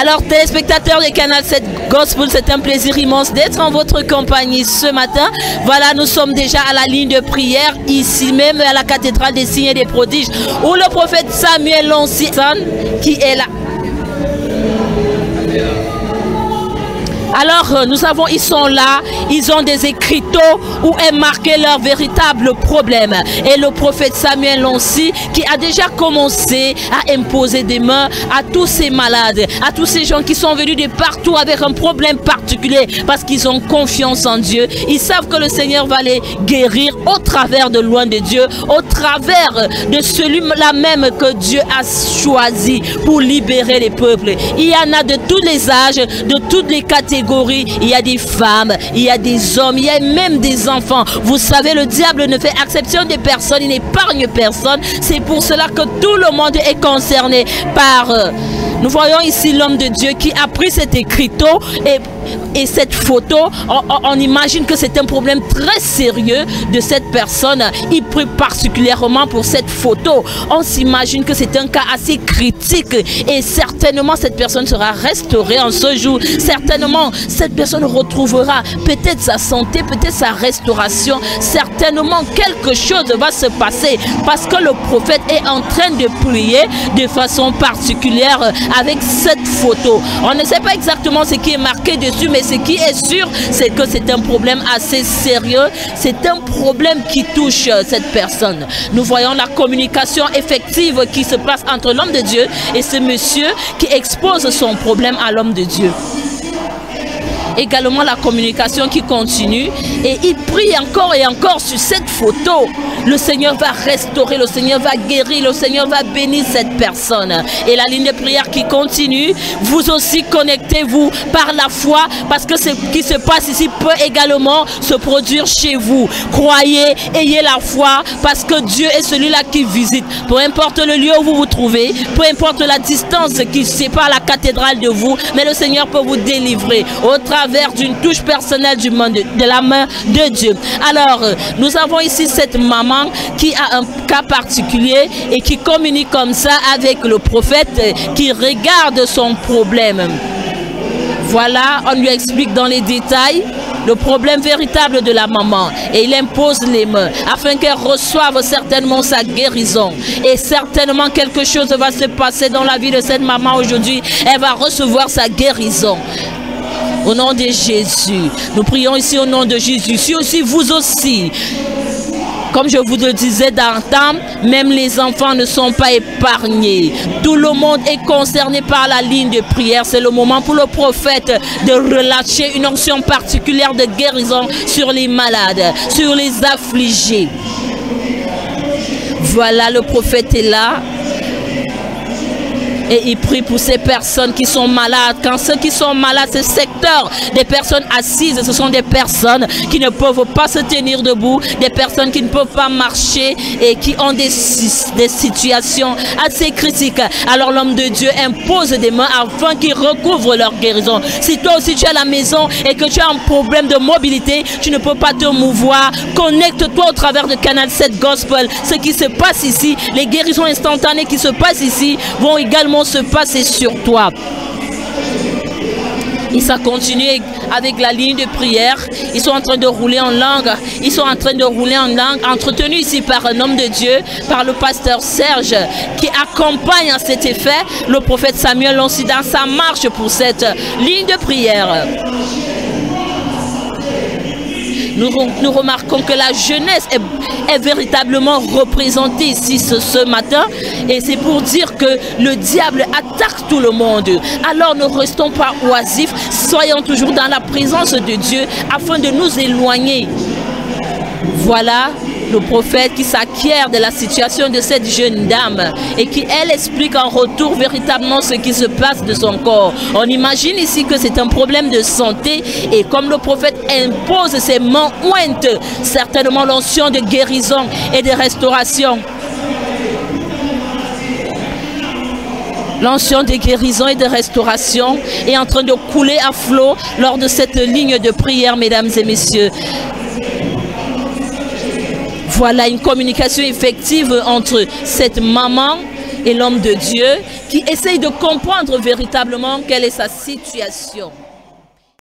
Alors, téléspectateurs de Canal 7 Gospel, c'est un plaisir immense d'être en votre compagnie ce matin. Voilà, nous sommes déjà à la ligne de prière, ici même à la cathédrale des signes et des prodiges, où le prophète Samuel Lonsi, qui est là. Alors, nous savons, ils sont là, ils ont des écriteaux où est marqué leur véritable problème. Et le prophète Samuel Lonsi, qui a déjà commencé à imposer des mains à tous ces malades, à tous ces gens qui sont venus de partout avec un problème particulier, parce qu'ils ont confiance en Dieu. Ils savent que le Seigneur va les guérir au travers de loin de Dieu, au travers de celui-là même que Dieu a choisi pour libérer les peuples. Il y en a de tous les âges, de toutes les catégories. Il y a des femmes, il y a des hommes, il y a même des enfants. Vous savez, le diable ne fait exception des personnes, il n'épargne personne. C'est pour cela que tout le monde est concerné par... Nous voyons ici l'homme de Dieu qui a pris cet écriteau et cette photo. On imagine que c'est un problème très sérieux de cette personne. Il prie particulièrement pour cette photo. On s'imagine que c'est un cas assez critique et certainement cette personne sera restaurée en ce jour. Certainement cette personne retrouvera peut-être sa santé, peut-être sa restauration. Certainement quelque chose va se passer parce que le prophète est en train de prier de façon particulière avec cette photo. On ne sait pas exactement ce qui est marqué dessus, mais ce qui est sûr, c'est que c'est un problème assez sérieux. C'est un problème qui touche cette personne. Nous voyons la communication effective qui se passe entre l'homme de Dieu et ce monsieur qui expose son problème à l'homme de Dieu. Également la communication qui continue et il prie encore et encore sur cette photo. Le Seigneur va restaurer, le Seigneur va guérir, le Seigneur va bénir cette personne. Et la ligne de prière qui continue, vous aussi connectez-vous par la foi parce que ce qui se passe ici peut également se produire chez vous. Croyez, ayez la foi parce que Dieu est celui-là qui visite. Peu importe le lieu où vous vous trouvez, peu importe la distance qui sépare la cathédrale de vous, mais le Seigneur peut vous délivrer au travers d'une touche personnelle de la main de Dieu. Alors, nous avons ici cette maman qui a un cas particulier et qui communique comme ça avec le prophète qui regarde son problème. Voilà, on lui explique dans les détails le problème véritable de la maman et il impose les mains afin qu'elle reçoive certainement sa guérison et certainement quelque chose va se passer dans la vie de cette maman aujourd'hui. Elle va recevoir sa guérison. Au nom de Jésus, nous prions ici au nom de Jésus. Si aussi vous aussi, comme je vous le disais d'antan, même les enfants ne sont pas épargnés. Tout le monde est concerné par la ligne de prière. C'est le moment pour le prophète de relâcher une onction particulière de guérison sur les malades, sur les affligés. Voilà, le prophète est là. Et il prie pour ces personnes qui sont malades. Quand ceux qui sont malades, ce secteur des personnes assises, ce sont des personnes qui ne peuvent pas se tenir debout, des personnes qui ne peuvent pas marcher et qui ont des situations assez critiques. Alors l'homme de Dieu impose des mains afin qu'ils recouvrent leur guérison. Si toi aussi tu es à la maison et que tu as un problème de mobilité, tu ne peux pas te mouvoir, connecte-toi au travers de Canal 7 Gospel. Ce qui se passe ici, les guérisons instantanées qui se passent ici vont également se passer sur toi. Et ça continue avec la ligne de prière. Ils sont en train de rouler en langue. Ils sont en train de rouler en langue, entretenus ici par un homme de Dieu, par le pasteur Serge, qui accompagne à cet effet le prophète Samuel Lonsi dans sa marche pour cette ligne de prière. Nous remarquons que la jeunesse est véritablement représentée ici ce matin. Et c'est pour dire que le diable attaque tout le monde. Alors ne restons pas oisifs, soyons toujours dans la présence de Dieu afin de nous éloigner. Voilà le prophète qui s'acquiert de la situation de cette jeune dame et qui, elle, explique en retour véritablement ce qui se passe de son corps. On imagine ici que c'est un problème de santé et comme le prophète impose ses mains ointes, certainement l'onction de guérison et de restauration. L'onction de guérison et de restauration est en train de couler à flot lors de cette ligne de prière, mesdames et messieurs. Voilà une communication effective entre cette maman et l'homme de Dieu qui essaye de comprendre véritablement quelle est sa situation.